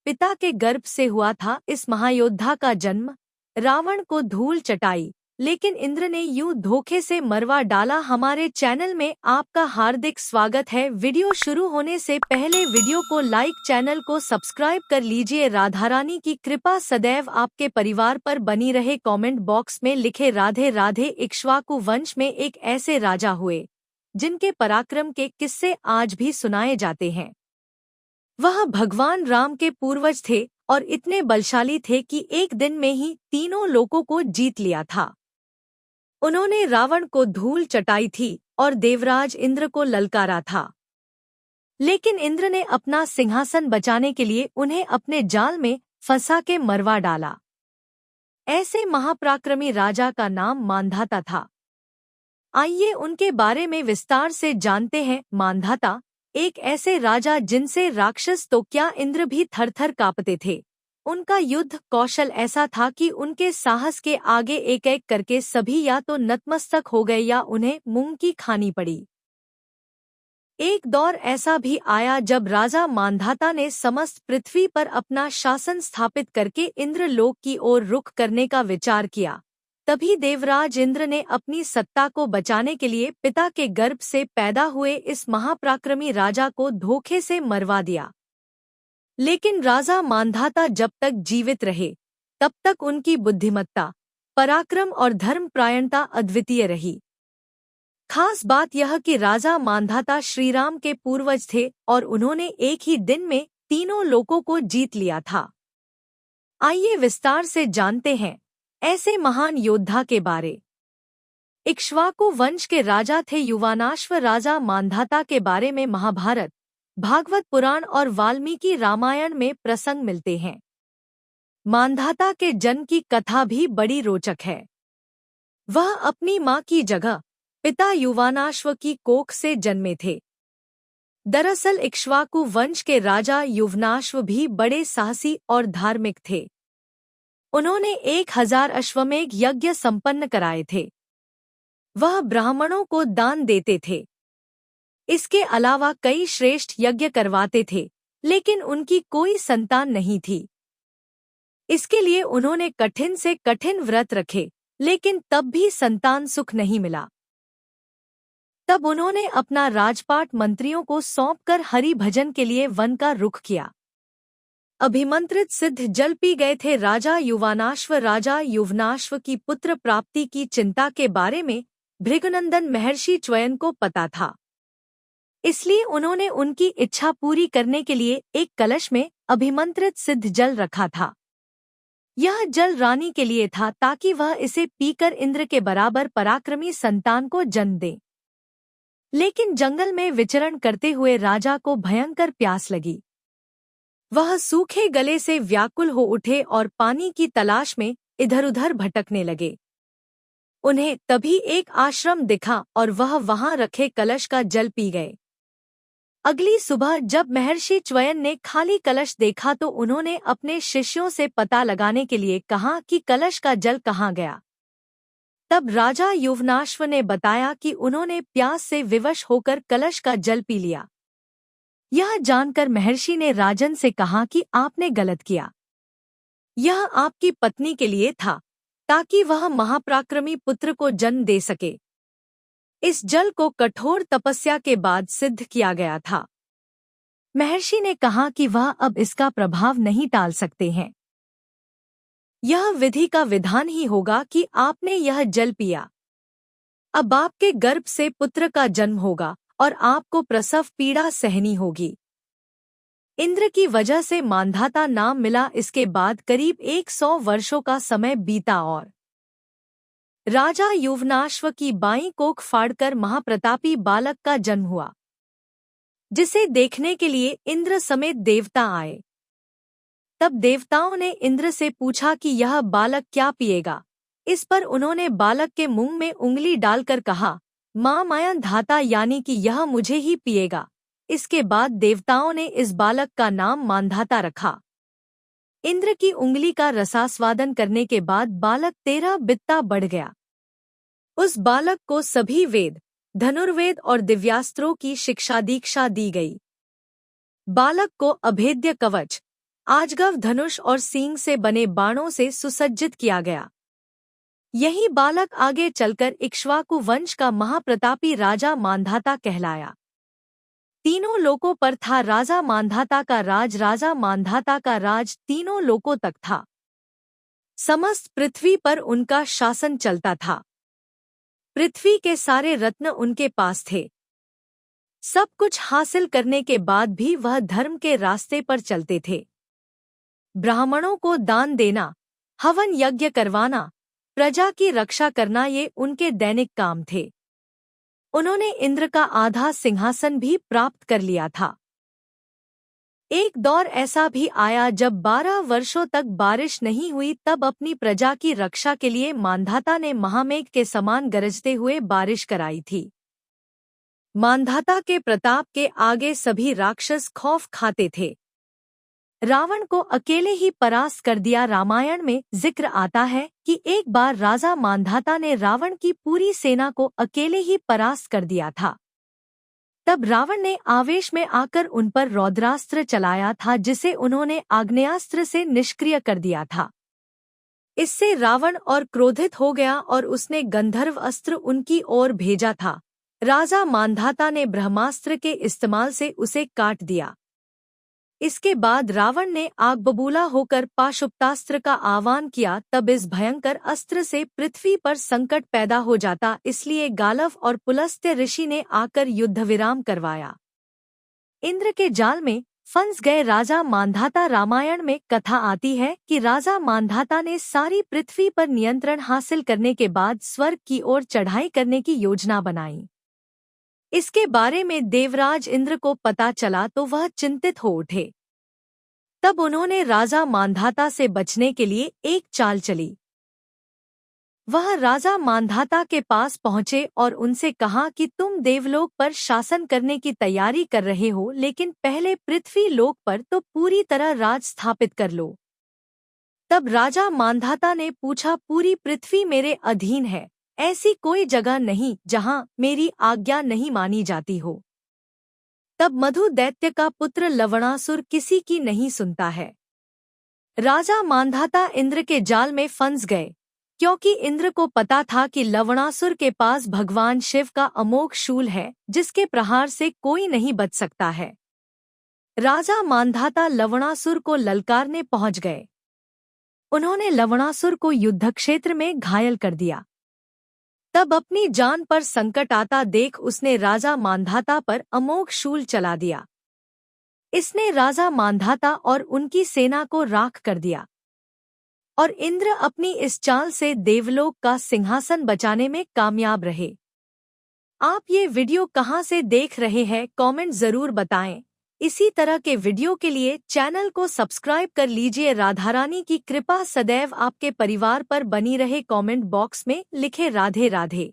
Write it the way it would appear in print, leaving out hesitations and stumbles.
पिता के गर्भ से हुआ था इस महायोद्धा का जन्म। रावण को धूल चटाई, लेकिन इंद्र ने यूं धोखे से मरवा डाला। हमारे चैनल में आपका हार्दिक स्वागत है। वीडियो शुरू होने से पहले वीडियो को लाइक, चैनल को सब्सक्राइब कर लीजिए। राधा रानी की कृपा सदैव आपके परिवार पर बनी रहे। कमेंट बॉक्स में लिखे राधे राधे। इक्ष्वाकु वंश में एक ऐसे राजा हुए जिनके पराक्रम के किस्से आज भी सुनाए जाते हैं। वह भगवान राम के पूर्वज थे और इतने बलशाली थे कि एक दिन में ही तीनों लोकों को जीत लिया था। उन्होंने रावण को धूल चटाई थी और देवराज इंद्र को ललकारा था, लेकिन इंद्र ने अपना सिंहासन बचाने के लिए उन्हें अपने जाल में फंसा के मरवा डाला। ऐसे महापराक्रमी राजा का नाम मांधाता था। आइए उनके बारे में विस्तार से जानते हैं। मांधाता एक ऐसे राजा जिनसे राक्षस तो क्या इंद्र भी थर-थर कांपते थे। उनका युद्ध कौशल ऐसा था कि उनके साहस के आगे एक-एक करके सभी या तो नतमस्तक हो गए या उन्हें मूंग की खानी पड़ी। एक दौर ऐसा भी आया जब राजा मांधाता ने समस्त पृथ्वी पर अपना शासन स्थापित करके इंद्रलोक की ओर रुख करने का विचार किया। तभी देवराज इंद्र ने अपनी सत्ता को बचाने के लिए पिता के गर्भ से पैदा हुए इस महापराक्रमी राजा को धोखे से मरवा दिया। लेकिन राजा मांधाता जब तक जीवित रहे तब तक उनकी बुद्धिमत्ता, पराक्रम और धर्मपरायणता अद्वितीय रही। खास बात यह कि राजा मांधाता श्रीराम के पूर्वज थे और उन्होंने एक ही दिन में तीनों लोकों को जीत लिया था। आइए विस्तार से जानते हैं ऐसे महान योद्धा के बारे। इक्ष्वाकु वंश के राजा थे युवानाश्व। राजा मांधाता के बारे में महाभारत, भागवत पुराण और वाल्मीकि रामायण में प्रसंग मिलते हैं। मांधाता के जन्म की कथा भी बड़ी रोचक है। वह अपनी मां की जगह पिता युवानाश्व की कोख से जन्मे थे। दरअसल इक्ष्वाकु वंश के राजा युवनाश्व भी बड़े साहसी और धार्मिक थे। उन्होंने 1000 अश्वमेध यज्ञ संपन्न कराए थे। वह ब्राह्मणों को दान देते थे। इसके अलावा कई श्रेष्ठ यज्ञ करवाते थे, लेकिन उनकी कोई संतान नहीं थी। इसके लिए उन्होंने कठिन से कठिन व्रत रखे, लेकिन तब भी संतान सुख नहीं मिला। तब उन्होंने अपना राजपाट मंत्रियों को सौंपकर हरि भजन के लिए वन का रुख किया। अभिमंत्रित सिद्ध जल पी गए थे। राजा युवनाश्व की पुत्र प्राप्ति की चिंता के बारे में भृगुनंदन महर्षि च्वयन को पता था, इसलिए उन्होंने उनकी इच्छा पूरी करने के लिए एक कलश में अभिमंत्रित सिद्ध जल रखा था। यह जल रानी के लिए था ताकि वह इसे पीकर इंद्र के बराबर पराक्रमी संतान को जन्म दे। लेकिन जंगल में विचरण करते हुए राजा को भयंकर प्यास लगी। वह सूखे गले से व्याकुल हो उठे और पानी की तलाश में इधर-उधर भटकने लगे। उन्हें तभी एक आश्रम दिखा और वह वहां रखे कलश का जल पी गए। अगली सुबह जब महर्षि च्वयन ने खाली कलश देखा तो उन्होंने अपने शिष्यों से पता लगाने के लिए कहा कि कलश का जल कहाँ गया। तब राजा युवनाश्व ने बताया कि उन्होंने प्यास से विवश होकर कलश का जल पी लिया। यह जानकर महर्षि ने राजन से कहा कि आपने गलत किया। यह आपकी पत्नी के लिए था ताकि वह महापराक्रमी पुत्र को जन्म दे सके। इस जल को कठोर तपस्या के बाद सिद्ध किया गया था। महर्षि ने कहा कि वह अब इसका प्रभाव नहीं टाल सकते हैं। यह विधि का विधान ही होगा कि आपने यह जल पिया। अब आपके गर्भ से पुत्र का जन्म होगा और आपको प्रसव पीड़ा सहनी होगी। इंद्र की वजह से मांधाता नाम मिला। इसके बाद करीब 100 वर्षों का समय बीता और राजा युवनाश्व की बाईं कोख फाड़कर महाप्रतापी बालक का जन्म हुआ, जिसे देखने के लिए इंद्र समेत देवता आए। तब देवताओं ने इंद्र से पूछा कि यह बालक क्या पिएगा। इस पर उन्होंने बालक के मुंह में उंगली डालकर कहा, मां माया धाता, यानी कि यह मुझे ही पिएगा। इसके बाद देवताओं ने इस बालक का नाम मांधाता रखा। इंद्र की उंगली का रसास्वादन करने के बाद बालक 13 बित्ता बढ़ गया। उस बालक को सभी वेद, धनुर्वेद और दिव्यास्त्रों की शिक्षा दीक्षा दी गई। बालक को अभेद्य कवच, आजगव धनुष और सींग से बने बाणों से सुसज्जित किया गया। यही बालक आगे चलकर इक्ष्वाकु वंश का महाप्रतापी राजा मांधाता कहलाया। तीनों लोकों पर था राजा मांधाता का राज। राजा मांधाता का राज तीनों लोकों तक था। समस्त पृथ्वी पर उनका शासन चलता था। पृथ्वी के सारे रत्न उनके पास थे। सब कुछ हासिल करने के बाद भी वह धर्म के रास्ते पर चलते थे। ब्राह्मणों को दान देना, हवन यज्ञ करवाना, प्रजा की रक्षा करना ये उनके दैनिक काम थे। उन्होंने इंद्र का आधा सिंहासन भी प्राप्त कर लिया था। एक दौर ऐसा भी आया जब 12 वर्षों तक बारिश नहीं हुई। तब अपनी प्रजा की रक्षा के लिए मांधाता ने महामेघ के समान गरजते हुए बारिश कराई थी। मांधाता के प्रताप के आगे सभी राक्षस खौफ खाते थे। रावण को अकेले ही परास्त कर दिया। रामायण में जिक्र आता है कि एक बार राजा मांधाता ने रावण की पूरी सेना को अकेले ही परास्त कर दिया था। तब रावण ने आवेश में आकर उन पर रौद्रास्त्र चलाया था, जिसे उन्होंने आग्नेयास्त्र से निष्क्रिय कर दिया था। इससे रावण और क्रोधित हो गया और उसने गंधर्व अस्त्र उनकी ओर भेजा था। राजा मांधाता ने ब्रह्मास्त्र के इस्तेमाल से उसे काट दिया। इसके बाद रावण ने आग बबूला होकर पाशुपतास्त्र का आह्वान किया। तब इस भयंकर अस्त्र से पृथ्वी पर संकट पैदा हो जाता। इसलिए गालव और पुलस्त्य ऋषि ने आकर युद्ध विराम करवाया। इंद्र के जाल में फंस गए राजा मांधाता। रामायण में कथा आती है कि राजा मांधाता ने सारी पृथ्वी पर नियंत्रण हासिल करने के बाद स्वर्ग की ओर चढ़ाई करने की योजना बनाई। इसके बारे में देवराज इंद्र को पता चला तो वह चिंतित हो उठे। तब उन्होंने राजा मांधाता से बचने के लिए एक चाल चली। वह राजा मांधाता के पास पहुंचे और उनसे कहा कि तुम देवलोक पर शासन करने की तैयारी कर रहे हो, लेकिन पहले पृथ्वी लोक पर तो पूरी तरह राज स्थापित कर लो। तब राजा मांधाता ने पूछा, पूरी पृथ्वी मेरे अधीन है, ऐसी कोई जगह नहीं जहां मेरी आज्ञा नहीं मानी जाती हो। तब मधु दैत्य का पुत्र लवणासुर किसी की नहीं सुनता है। राजा मांधाता इंद्र के जाल में फंस गए, क्योंकि इंद्र को पता था कि लवणासुर के पास भगवान शिव का अमोघ शूल है, जिसके प्रहार से कोई नहीं बच सकता है। राजा मांधाता लवणासुर को ललकारने पहुंच गए। उन्होंने लवणासुर को युद्धक्षेत्र में घायल कर दिया। तब अपनी जान पर संकट आता देख उसने राजा मांधाता पर अमोघ शूल चला दिया। इसने राजा मांधाता और उनकी सेना को राख कर दिया और इंद्र अपनी इस चाल से देवलोक का सिंहासन बचाने में कामयाब रहे। आप ये वीडियो कहाँ से देख रहे हैं, कमेंट जरूर बताएं। इसी तरह के वीडियो के लिए चैनल को सब्सक्राइब कर लीजिए। राधा रानी की कृपा सदैव आपके परिवार पर बनी रहे। कमेंट बॉक्स में लिखे राधे राधे।